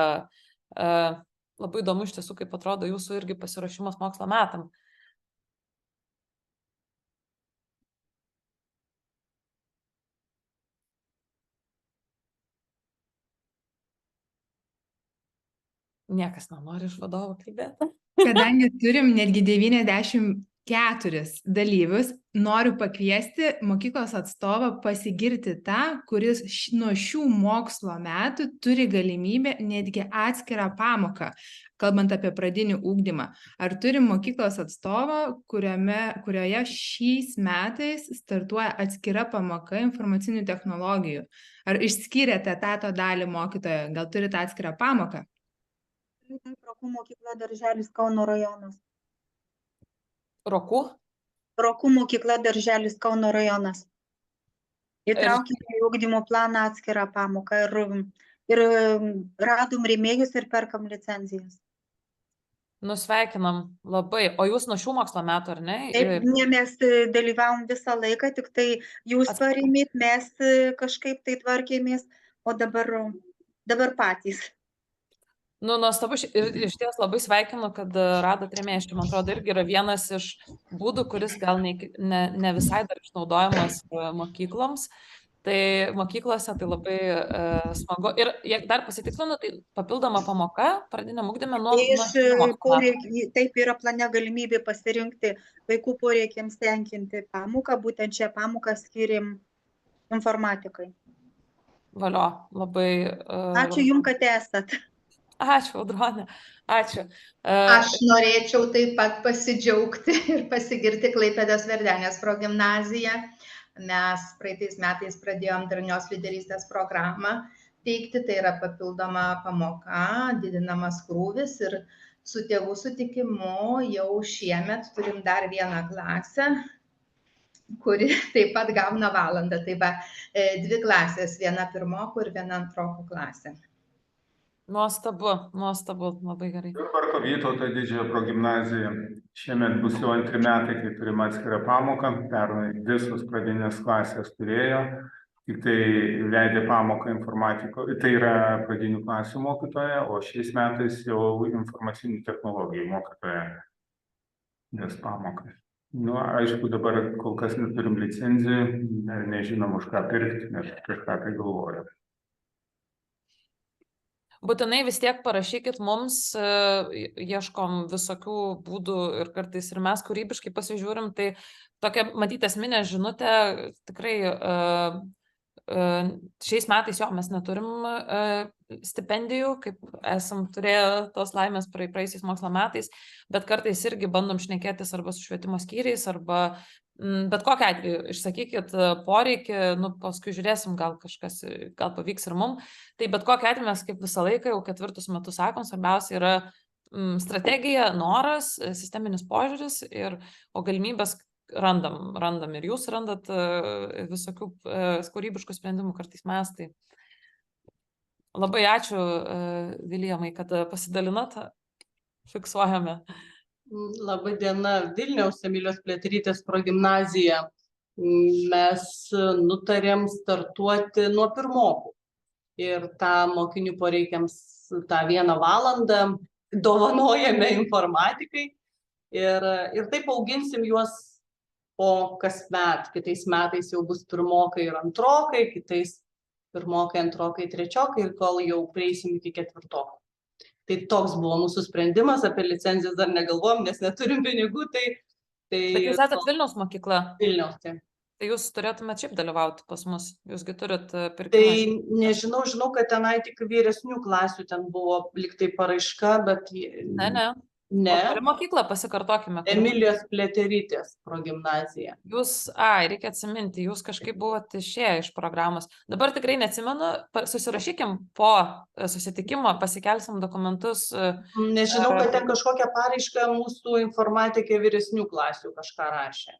labai įdomu iš tiesų, kaip atrodo jūsų irgi pasiruošimas mokslo metam. Niekas nenori iš vadovo kalbėti. Kadangi turim netgi 94 dalyvius, noriu pakviesti mokyklos atstovą pasigirti tą, kuris nuo šių mokslo metų turi galimybę netgi atskirą pamoką, kalbant apie pradinį ugdymą. Ar turim mokyklos atstovą, kurioje šiais metais startuoja atskira pamoka informacinių technologijų? Ar išskyrėte etato dalį mokytojo? Gal turite atskirą pamoką? Rokų mokykla darželis Kauno rajonas. Rokų? Rokų mokykla darželis Kauno rajonas. Įtraukime į ugdymo planą atskirą pamoką ir radom rėmėjus ir perkam licenzijas. Nusveikinam labai. O jūs nuo šių mokslo metų, ar ne? Taip, ne, mes dalyvavom visą laiką, tik tai jūs parėmėt, mes kažkaip tai tvarkėmės, o dabar patys. Nu, nuostabu, ir iš ties labai sveikinu, kad radot rėmėjus. Man atrodo, irgi yra vienas iš būdų, kuris gal ne visai dar išnaudojamas mokykloms. Tai mokyklose tai labai smagu. Ir dar pasitikslinu, tai papildoma pamoka pradiniam ugdyme nuo Taip yra plane galimybė pasirinkti vaikų poreikiams tenkinti pamoką, būtent šią pamoką skiriam informatikai. Valio, labai. Ačiū jums, kad esat. Ačiū, Audronė. Ačiū. Aš norėčiau taip pat pasidžiaugti ir pasigirti Klaipėdos Verdenės progimnaziją. Mes praeitais metais pradėjom darnios lyderystės programą teikti, tai yra papildoma pamoka, didinamas krūvis ir su tėvų sutikimu jau šiemet turim dar vieną klasę, kuri taip pat gauna valandą. Tai va, 2 klasės, viena pirmokų ir viena antrokų klasė. Nuostabu, labai gerai. Parko Vytauto didžiojo progimnazija. Šiemet bus jau 2 metai, kai turim atskirą pamoką. Pernai visos pradinės klasės turėjo tik tai vedė pamoką informatiko, tai yra pradinių klasių mokytoja, o šiais metais jau informacinių technologijų mokytoja nes pamokas. Nu, aišku, dabar kol kas neturim licenzijų, nežinom už ką pirkti, nes kažką tai galvojam. Būtinai vis tiek parašykit mums, ieškom visokių būdų ir kartais ir mes kūrybiškai pasižiūrim, tai tokia, matyti, esminė žinutė, tikrai šiais metais jo mes neturim stipendijų, kaip esam turėję tos laimės praeisiais mokslo metais, bet kartais irgi bandom šnekėtis arba su švietimo skyriais, arba bet kokiu atveju išsakykit poreikį, nu, paskui žiūrėsim, gal kažkas, gal pavyks ir mum. Tai bet kokiu atveju mes kaip visą laiką jau 4 metus sakom, svarbiausia yra strategija, noras, sisteminis požiūris, o galimybės randam ir jūs randat visokių kūrybiškų sprendimų, kartais mes. Tai labai ačiū, Viljamai, kad pasidalinot, fiksuojame. Labą dieną, Vilniaus Emilijos Pliaterytės progimnazija. Mes nutarėm startuoti nuo pirmokų ir tą mokinių poreikiams tą 1 valandą dovanojame informatikai ir taip auginsim juos po kasmet. Kitais metais jau bus pirmokai ir antrokai, kitais pirmokai, antrokai, trečiokai ir kol jau prieisim iki 4. Tai toks buvo mūsų sprendimas, apie licenzijas dar negalvojom, nes neturim pinigų, tai... Bet jūs esat Vilniaus mokykla? Vilniaus, tai. Tai jūs turėtumėt šiaip dalyvauti pas mus, jūsgi turit pirkimą. Tai nežinau, žinau, kad tenai tik vyresnių klasių ten buvo liktai paraiška, bet... Ne. Ne. Kuri mokykla, pasikartokime. Emilijos Pliaterytės progimnazija. Reikia atsiminti, jūs kažkaip buvote išėję iš programos. Dabar tikrai neatsimenu, susirašykim po susitikimo, pasikelsim dokumentus. Nežinau, kad ten kažkokią paraišką mūsų informatikė vyresnių klasių kažką rašė.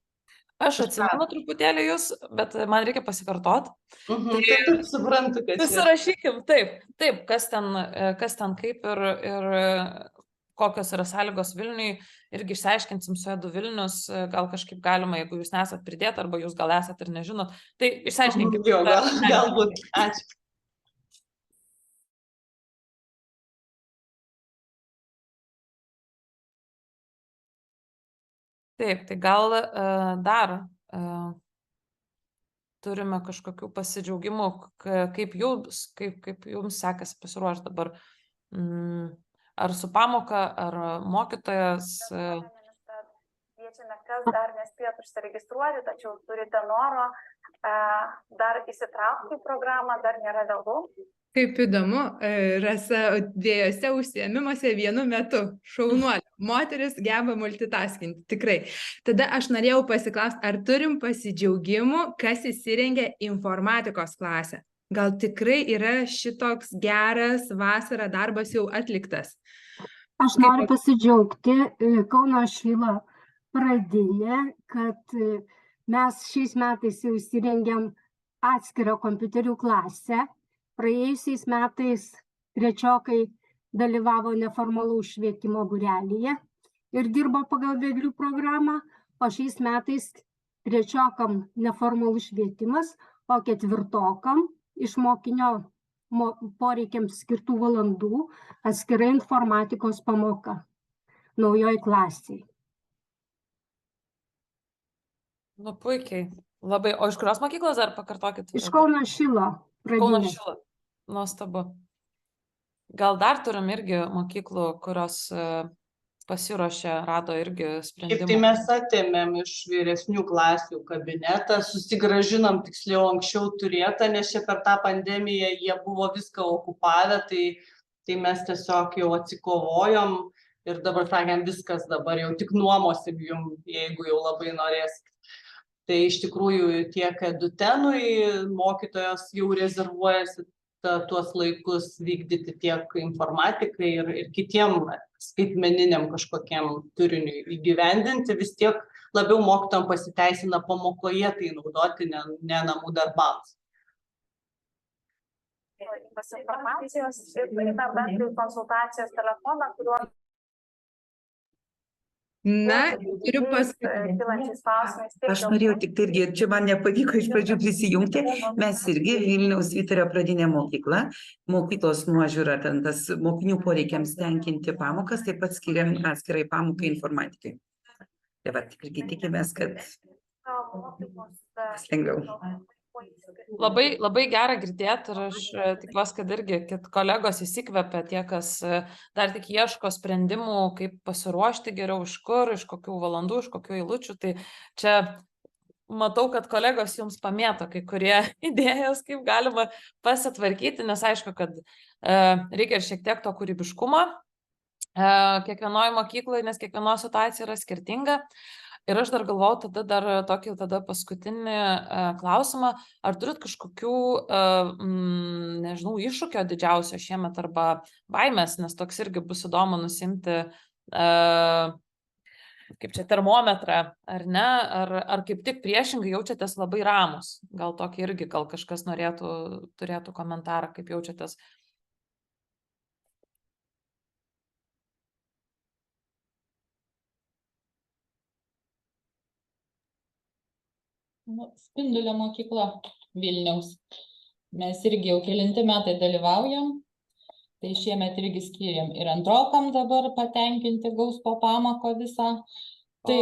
Aš atsimenu truputėlį jūs, bet man reikia pasikartot. Taip suprantu, kad susirašykim, taip, kas ten kaip ir kokios yra sąlygos Vilniui, irgi išsiaiškinsim su Edu Vilnius, gal kažkaip galima, jeigu jūs nesat pridėt, arba jūs gal esat ir nežinot, tai išsiaiškinkim. Jo, galbūt, ačiū. Taip, tai gal dar turime kažkokių pasidžiaugimų, kaip jums sekasi pasiruošti dabar. Ar su pamoka, ar mokytojas? Kviečiame, kas dar nespėjot užsiregistruoti, tačiau turite noro dar įsitraukti į programą, dar nėra vėlu. Kaip įdomu, Rasa 2 užsiėmimuose vienu metu. Šaunuolė. Moteris geba multitaskinti, tikrai. Tada aš norėjau pasiklausti, ar turim pasidžiaugimų, kas įsirengė informatikos klasę? Gal tikrai yra šitoks geras vasarą darbas jau atliktas? Aš noriu pasidžiaugti Kauno Šilo pradinę, kad mes šiais metais jau įsirengėm atskirą kompiuterių klasę. Praėjusiais metais 3-okai dalyvavo neformalaus švietimo būrelyje ir dirbo pagal vedlių programą, o šiais metais 3-okam neformalus švietimas, o 4-okam iš mokinio poreikiams skirtų valandų atskirai informatikos pamoka naujoj klasiai. Nu, puikiai. Labai. O iš kurios mokyklos dar pakartokit? Iš Kauno Šilo. Kauno Šilo. Nuostabu. Gal dar turim irgi mokyklų, kurios pasiruošė, rado irgi sprendimą. Tai mes atėmėm iš vyresnių klasių kabinetą, susigražinom tiksliau anksčiau turėtą, nes čia per tą pandemiją jie buvo viską okupavę, tai mes tiesiog jau atsikovojom ir dabar sakėm, viskas dabar jau tik nuomosim jum, jeigu jau labai norėsit. Tai iš tikrųjų tiek Edutenui mokytojos jau rezervuojasi tuos laikus vykdyti tiek informatikai ir kitiem skaitmeniniam kažkokiem turiniui įgyvendinti, vis tiek labiau mokytojam pasiteisina pamokoje tai naudoti, ne namų darbams. Informacijos ir turime bent konsultacijos telefoną, kuriuo Na, su turiu kitais kylančiais klausimais. tiek Aš dėl norėjau tik tai irgi, čia man nepavyko iš pradžių prisijungti, mes irgi Vilniaus Vyturio pradinė mokykla, mokyklos nuožiūra, ten tas mokinių poreikiams tenkinti pamokas, taip pat skiriam atskirai pamokai informatikai. Tai va, irgi tikimės, kad bus lengviau. Labai, labai gera girdėti ir aš tikiuosi, kad irgi kolegos įsikvepia tie, kas dar tik ieško sprendimų, kaip pasiruošti geriau, iš kur, iš kokių valandų, iš kokių eilučių. Tai čia matau, kad kolegos jums pamėto kai kurie idėjos, kaip galima pasitvarkyti, nes aišku, kad reikia ir šiek tiek to kūrybiškumo kiekvienoje mokykloje, nes kiekvieno situacija yra skirtinga. Ir aš dar galvojau tokį paskutinį klausimą, ar turit kažkokių, nežinau, iššūkio didžiausio šiemet arba baimės, nes toks irgi bus įdomu nusimti, kaip čia, termometrą, ar ne, ar kaip tik priešingai jaučiatės labai ramus. Gal tokį irgi, gal kažkas turėtų komentarą, kaip jaučiatės. Spindulio mokykla Vilniaus. Mes irgi jau kelinti metai dalyvaujam, tai šiemet irgi skiriam ir antrokam dabar patenkinti gaus po pamoko visą. Tai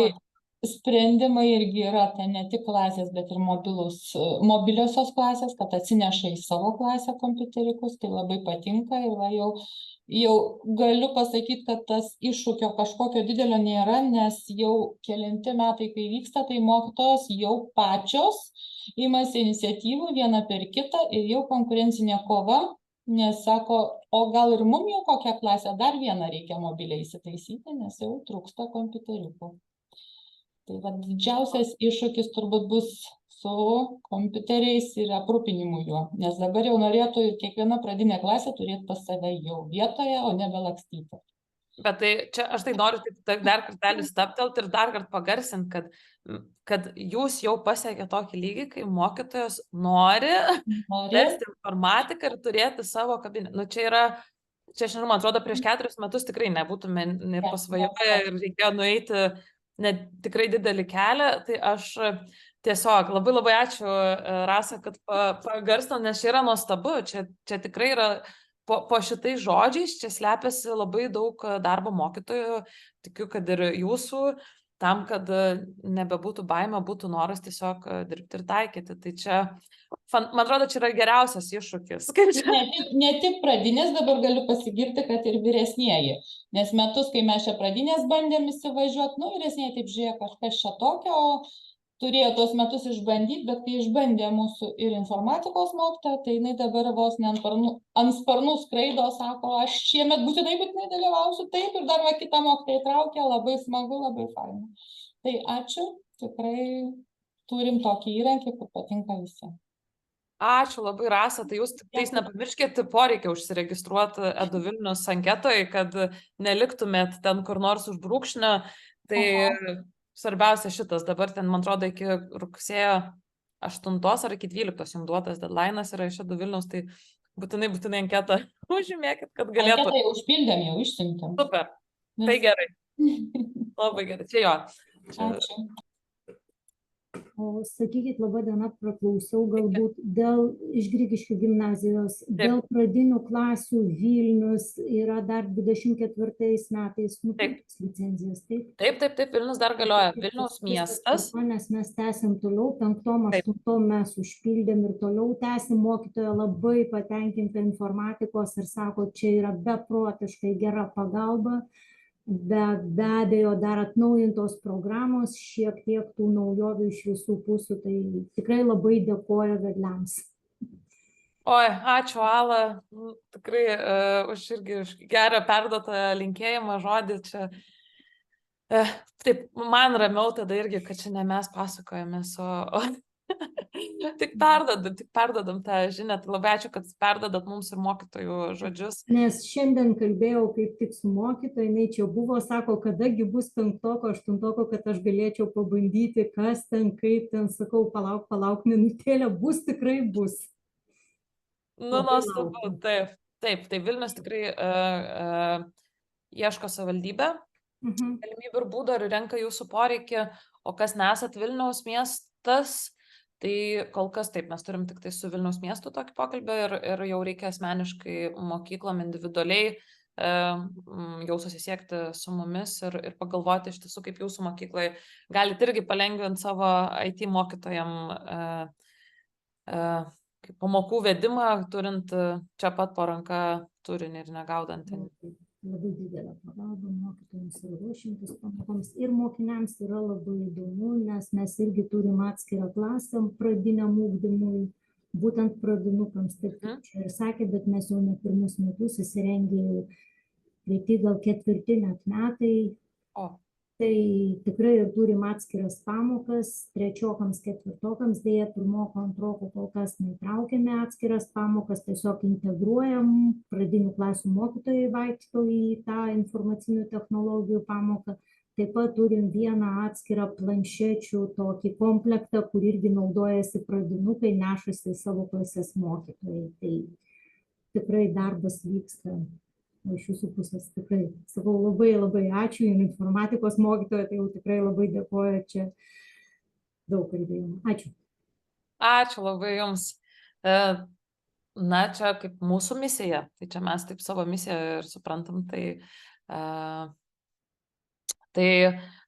sprendimai irgi yra, tai ne tik klasės, bet ir mobiliosios klasės, kad atsineša į savo klasę kompiuterikus, tai labai patinka ir va, jau galiu pasakyti, kad tas iššūkio kažkokio didelio nėra, nes jau kelinti metai, kai vyksta, tai mokytojos jau pačios imasi iniciatyvų vieną per kitą ir jau konkurencinė kova, nes sako, o gal ir mum jau kokią klasę dar vieną reikia mobiliai įsitaisyti, nes jau trūksta kompiuteriukų. Tai va, didžiausias iššūkis turbūt bus su kompiuteriais ir aprūpinimu juo, nes dabar jau norėtų kiekviena pradinė klasė turėti pas save jau vietoje, o nebelakstyti. Bet tai čia aš tai noriu dar kartelį stabtelti ir dar kartą pagarsinti, kad jūs jau pasiekė tokį lygį, kai mokytojas nori vesti informatiką ir turėti savo kabinetą. Nu, čia aš nežinau, man atrodo, prieš 4 metus tikrai nebūtume pasvajoję ir reikėjo nueiti tikrai didelį kelią, tai aš tiesiog labai ačiū, Rasa, kad pagarsino, nes čia yra nuostabu, čia tikrai yra po šitais žodžiais, čia slepiasi labai daug darbo mokytojų, tikiu, kad ir jūsų, tam, kad nebebūtų baimė, būtų noras tiesiog dirbti ir taikyti. Tai čia, man atrodo, čia yra geriausias iššūkis. Ne tik pradinės, dabar galiu pasigirti, kad ir vyresnieji. Nes metus, kai mes čia pradinės bandėm įsivažiuoti, vyresnieji taip žiūrėjo kažkas čia tokio, turėjo tuos metus išbandyti, bet kai išbandė mūsų ir informatikos mokytoja, tai jinai dabar vos ne ant sparnų skraido, sako, aš šiemet būtinai dalyvausiu, taip, ir dar va kitą mokytoją įtraukė, labai smagu, labai faina. Tai ačiū, tikrai turim tokį įrankį, kur patinka visi. Ačiū labai, Rasa, tai jūs tiktais nepamirškite poreikio užsiregistruoti Edu Vilnius anketoje, kad neliktumėt ten kur nors už brūkšnio, tai svarbiausia šitas, dabar ten, man atrodo, iki rugsėjo 8 ar iki 12 jums duotas deadline'as yra iš Edu Vilniaus, tai būtinai anketą užžymėkit, kad galėtų. Anketą jau užpildėm, jau išsiuntėm. Super, tai gerai. Labai gerai, čia jo. Ačiū. O sakykit, laba diena, praklausiau galbūt dėl iš Grigiškių gimnazijos, dėl pradinių klasių Vilnius yra dar 24 metais nupirktas licenzijas, taip? Taip, Vilnius dar galioja, Vilniaus miestas. Nes mes tęsim toliau, 5-8 mes užpildėm ir toliau tęsim, mokytoja labai patenkinta informatikos ir sako, čia yra beprotiškai gera pagalba. Bet be abejo dar atnaujintos programos, šiek tiek tų naujovių iš visų pusių, tai tikrai labai dėkoju vedliams. Oi, ačiū, Ala, tikrai už gerą perduotą linkėjimą žodį čia. Taip, man ramiau tada irgi, kad čia ne mes pasakojamės, o tik perdodam tą žinią. Tai labai ačiū, kad perdodat mums ir mokytojų žodžius. Nes šiandien kalbėjau kaip tik su mokytoja, jinai čia buvo, sako, kadagi bus 5-8, kad aš galėčiau pabandyti, kas ten, kaip ten, sakau, palauk minutėlę, tikrai bus. Nuostabu, taip, tai Vilnius tikrai ieško savivaldybę galimybių ir būdų, ar renka jūsų poreikį, o kas nesat Vilniaus miestas, tai kol kas taip, mes turim tik tai su Vilniaus miestu tokį pokalbį ir jau reikia asmeniškai mokyklom individualiai jau susisiekti su mumis ir pagalvoti iš tiesų, kaip jūsų mokyklai galite irgi palengvinti savo IT mokytojam kaip pamokų vedimą, turint čia pat po ranka turinį ir negaudant. Labai didelė pagalba mokytojams ir ruošiantis pamokoms. Ir mokiniams yra labai įdomu, nes mes irgi turim atskirą klasę pradiniam ugdymui, būtent pradinukams, taip čia ir sakė, bet mes jau ne pirmus metus įsirengė treti, gal ketvirti net metai. Tai tikrai ir turim atskiras pamokas, trečiokams, ketvirtokams, dėja pirmoko, antroko kol kas neįtraukėme atskiras pamokas, tiesiog integruojam, pradinių klasių mokytojai vaikšto į tą informacinių technologijų pamoką. Taip pat turim vieną atskirą planšečių tokį komplektą, kur irgi naudojasi pradinukai, nešasi savo klasės mokytojai. Tai tikrai darbas vyksta. Iš jūsų pusės tikrai, sakau, labai ačiū, informatikos mokytoja, tai jau tikrai labai dėkoju, čia daug kalbėjome. Ačiū. Ačiū labai jums. Na, čia kaip mūsų misija, tai čia mes taip savo misiją ir suprantam, tai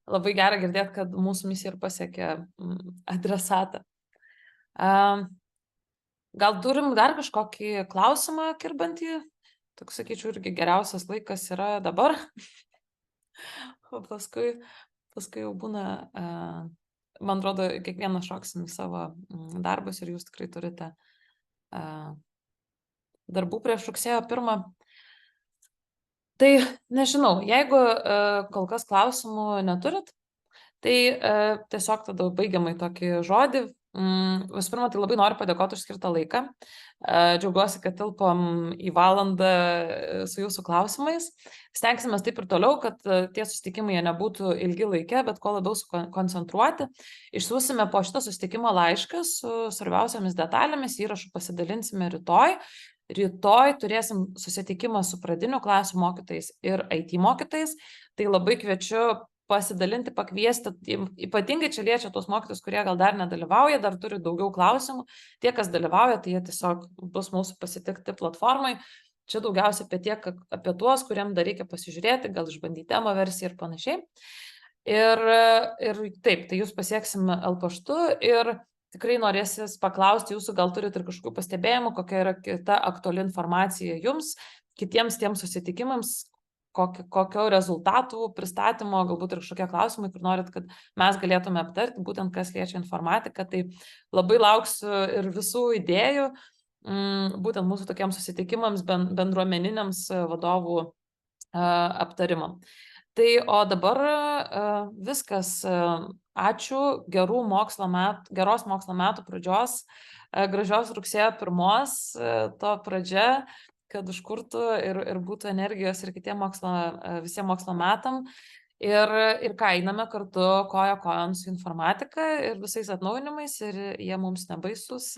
labai gera girdėti, kad mūsų misija ir pasiekė adresatą. Gal turim dar kažkokį klausimą kirbantį? Toks, sakyčiau, irgi geriausias laikas yra dabar, o paskui jau būna, man atrodo, kiekvienas šoksim į savo darbus ir jūs tikrai turite darbų prieš rugsėjo 1. Tai nežinau, jeigu kol kas klausimų neturit, tai tiesiog tada baigiamai tokį žodį. Visų pirma, tai labai noriu padėkoti už skirtą laiką. Džiaugiuosi, kad tilpom į valandą su jūsų klausimais. Stengsime taip ir toliau, kad tie susitikimai nebūtų ilgi laike, bet kuo labiau koncentruoti. Išsiųsime po šitą susitikimą laišką su svarbiausiamis detalėmis, įrašų pasidalinsime rytoj. Rytoj turėsim susitikimą su pradinių klasių mokytojais ir IT mokytojais. Tai labai kviečiu pasidalinti, pakviesti, ypatingai čia liečia tuos mokytojus, kurie gal dar nedalyvauja, dar turi daugiau klausimų. Tie, kas dalyvauja, tai jie tiesiog bus mūsų pasitikti platformai. Čia daugiausia apie tuos, kuriem dar reikia pasižiūrėti, gal išbandyti demo versiją ir panašiai. Ir taip, tai jūs pasieksim L-paštu ir tikrai norėsis paklausti jūsų, gal turit ir kažkokių pastebėjimų, kokia yra kita aktuali informacija jums, kitiems tiems susitikimams, kokio rezultatų pristatymo, galbūt ir kažkokie klausimai, kur norit, kad mes galėtume aptarti, būtent kas liečia informatiką. Tai labai lauksiu ir visų idėjų, būtent mūsų tokiems susitikimams, bendruomeniniams vadovų aptarimam. Tai o dabar viskas. Ačiū, geros mokslo metų pradžios, gražios rugsėjo 1, to pradžia, kad užkurtų ir būtų energijos ir visiems mokslo metam. Ir ką, einame kartu koja kojon su informatika ir visais atnaujinimais, ir jie mums nebaisus.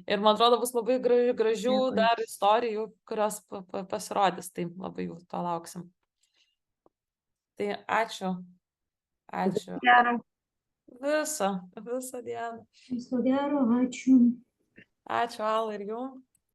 Ir man atrodo, bus labai gražių dar istorijų, kurios pasirodys. Tai labai jau to lauksim. Tai ačiū. Ačiū. Viso dieną. Viso gero, ačiū. Ačiū, Ala, ir jums.